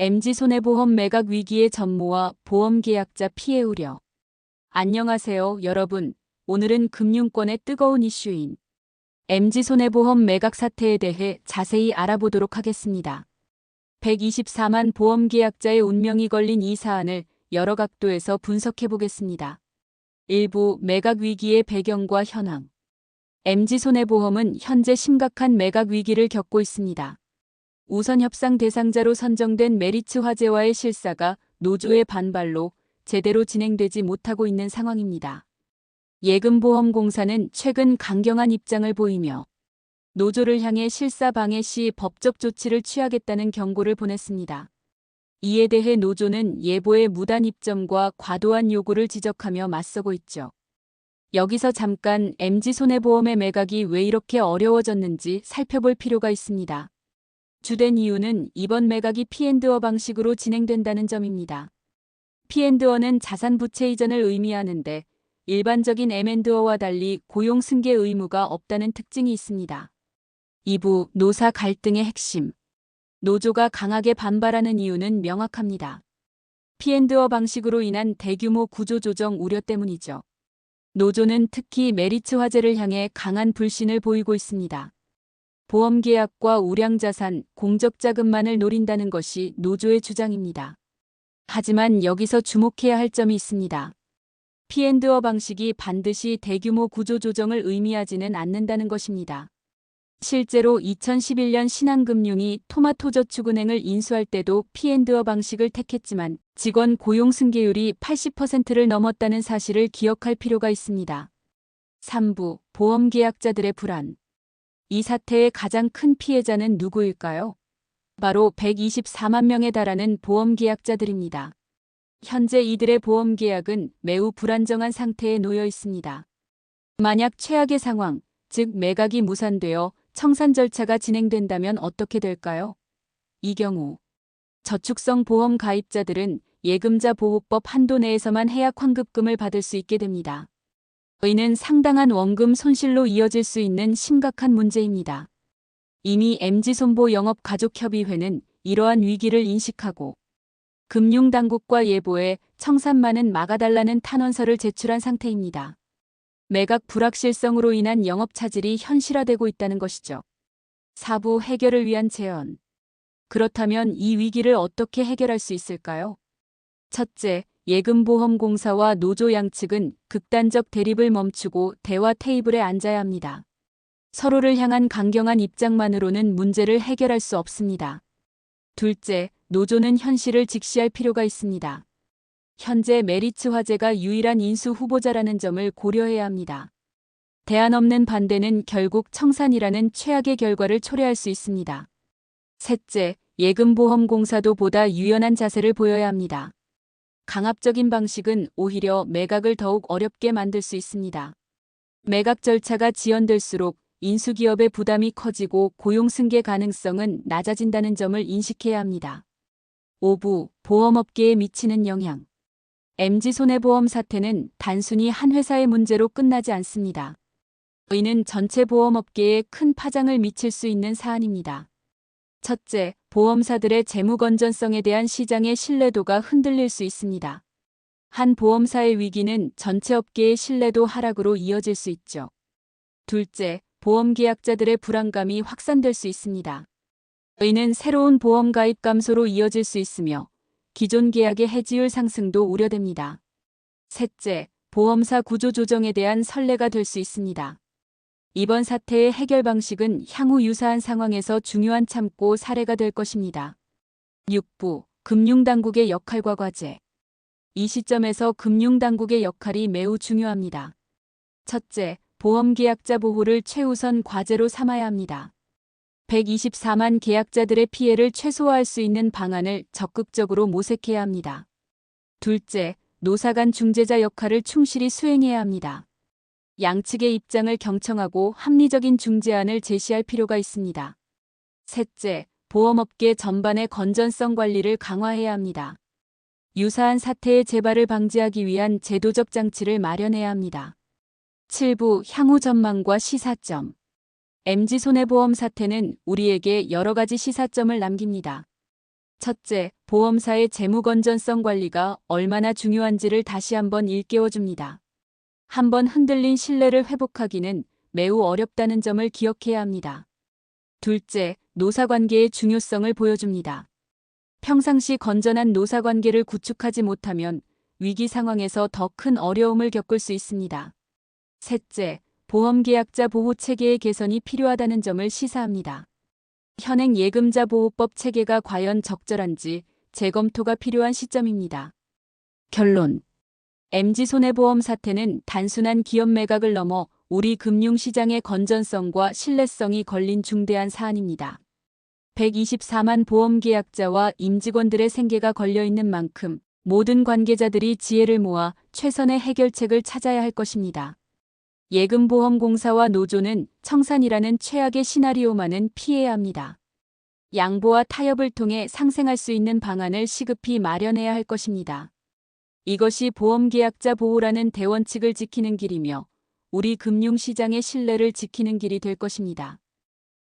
MZ손해보험 매각 위기의 전모와 보험계약자 피해 우려. 안녕하세요, 여러분. 오늘은 금융권의 뜨거운 이슈인 MZ손해보험 매각 사태에 대해 자세히 알아보도록 하겠습니다. 124만 보험계약자의 운명이 걸린 이 사안을 여러 각도에서 분석해 보겠습니다. 일부 매각 위기의 배경과 현황. MZ손해보험은 현재 심각한 매각 위기를 겪고 있습니다. 우선 협상 대상자로 선정된 메리츠 화재와의 실사가 노조의 반발로 제대로 진행되지 못하고 있는 상황입니다. 예금보험공사는 최근 강경한 입장을 보이며 노조를 향해 실사 방해 시 법적 조치를 취하겠다는 경고를 보냈습니다. 이에 대해 노조는 예보의 무단 입점과 과도한 요구를 지적하며 맞서고 있죠. 여기서 잠깐 MZ손해보험의 매각이 왜 이렇게 어려워졌는지 살펴볼 필요가 있습니다. 주된 이유는 이번 매각이 P&D어 방식으로 진행된다는 점입니다. P&D어는 자산 부채 이전을 의미하는데 일반적인 M&D어와 달리 고용 승계 의무가 없다는 특징이 있습니다. 2부 노사 갈등의 핵심. 노조가 강하게 반발하는 이유는 명확합니다. P&D어 방식으로 인한 대규모 구조조정 우려 때문이죠. 노조는 특히 메리츠 화재를 향해 강한 불신을 보이고 있습니다. 보험계약과 우량자산, 공적자금만을 노린다는 것이 노조의 주장입니다. 하지만 여기서 주목해야 할 점이 있습니다. P&D어 방식이 반드시 대규모 구조조정을 의미하지는 않는다는 것입니다. 실제로 2011년 신한금융이 토마토저축은행을 인수할 때도 P&D어 방식을 택했지만 직원 고용 승계율이 80%를 넘었다는 사실을 기억할 필요가 있습니다. 3부 보험계약자들의 불안. 이 사태의 가장 큰 피해자는 누구일까요? 바로 124만 명에 달하는 보험계약자들입니다. 현재 이들의 보험계약은 매우 불안정한 상태에 놓여 있습니다. 만약 최악의 상황, 즉 매각이 무산되어 청산 절차가 진행된다면 어떻게 될까요? 이 경우 저축성 보험 가입자들은 예금자 보호법 한도 내에서만 해약 환급금을 받을 수 있게 됩니다. 이는 상당한 원금 손실로 이어질 수 있는 심각한 문제입니다. 이미 MZ손보영업가족협의회는 이러한 위기를 인식하고 금융당국과 예보에 청산만은 막아달라는 탄원서를 제출한 상태입니다. 매각 불확실성으로 인한 영업차질이 현실화되고 있다는 것이죠. 4부 해결을 위한 제언. 그렇다면 이 위기를 어떻게 해결할 수 있을까요? 첫째, 예금보험공사와 노조 양측은 극단적 대립을 멈추고 대화 테이블에 앉아야 합니다. 서로를 향한 강경한 입장만으로는 문제를 해결할 수 없습니다. 둘째, 노조는 현실을 직시할 필요가 있습니다. 현재 메리츠 화재가 유일한 인수 후보자라는 점을 고려해야 합니다. 대안 없는 반대는 결국 청산이라는 최악의 결과를 초래할 수 있습니다. 셋째, 예금보험공사도 보다 유연한 자세를 보여야 합니다. 강압적인 방식은 오히려 매각을 더욱 어렵게 만들 수 있습니다. 매각 절차가 지연될수록 인수기업의 부담이 커지고 고용 승계 가능성은 낮아진다는 점을 인식해야 합니다. 5부 보험업계에 미치는 영향. MZ손해보험 사태는 단순히 한 회사의 문제로 끝나지 않습니다. 이는 전체 보험업계에 큰 파장을 미칠 수 있는 사안입니다. 첫째, 보험사들의 재무 건전성에 대한 시장의 신뢰도가 흔들릴 수 있습니다. 한 보험사의 위기는 전체 업계의 신뢰도 하락으로 이어질 수 있죠. 둘째, 보험계약자들의 불안감이 확산될 수 있습니다. 이는 새로운 보험 가입 감소로 이어질 수 있으며 기존 계약의 해지율 상승도 우려됩니다. 셋째, 보험사 구조 조정에 대한 선례가 될 수 있습니다. 이번 사태의 해결 방식은 향후 유사한 상황에서 중요한 참고 사례가 될 것입니다. 6부 금융당국의 역할과 과제. 이 시점에서 금융당국의 역할이 매우 중요합니다. 첫째, 보험계약자 보호를 최우선 과제로 삼아야 합니다. 124만 계약자들의 피해를 최소화할 수 있는 방안을 적극적으로 모색해야 합니다. 둘째, 노사 간 중재자 역할을 충실히 수행해야 합니다. 양측의 입장을 경청하고 합리적인 중재안을 제시할 필요가 있습니다. 셋째, 보험업계 전반의 건전성 관리를 강화해야 합니다. 유사한 사태의 재발을 방지하기 위한 제도적 장치를 마련해야 합니다. 7부 향후 전망과 시사점. MZ손해보험 사태는 우리에게 여러 가지 시사점을 남깁니다. 첫째, 보험사의 재무 건전성 관리가 얼마나 중요한지를 다시 한번 일깨워줍니다. 한번 흔들린 신뢰를 회복하기는 매우 어렵다는 점을 기억해야 합니다. 둘째, 노사관계의 중요성을 보여줍니다. 평상시 건전한 노사관계를 구축하지 못하면 위기 상황에서 더 큰 어려움을 겪을 수 있습니다. 셋째, 보험계약자 보호 체계의 개선이 필요하다는 점을 시사합니다. 현행 예금자 보호법 체계가 과연 적절한지 재검토가 필요한 시점입니다. 결론. MZ손해보험 사태는 단순한 기업 매각을 넘어 우리 금융시장의 건전성과 신뢰성이 걸린 중대한 사안입니다. 124만 보험계약자와 임직원들의 생계가 걸려있는 만큼 모든 관계자들이 지혜를 모아 최선의 해결책을 찾아야 할 것입니다. 예금보험공사와 노조는 청산이라는 최악의 시나리오만은 피해야 합니다. 양보와 타협을 통해 상생할 수 있는 방안을 시급히 마련해야 할 것입니다. 이것이 보험계약자 보호라는 대원칙을 지키는 길이며 우리 금융시장의 신뢰를 지키는 길이 될 것입니다.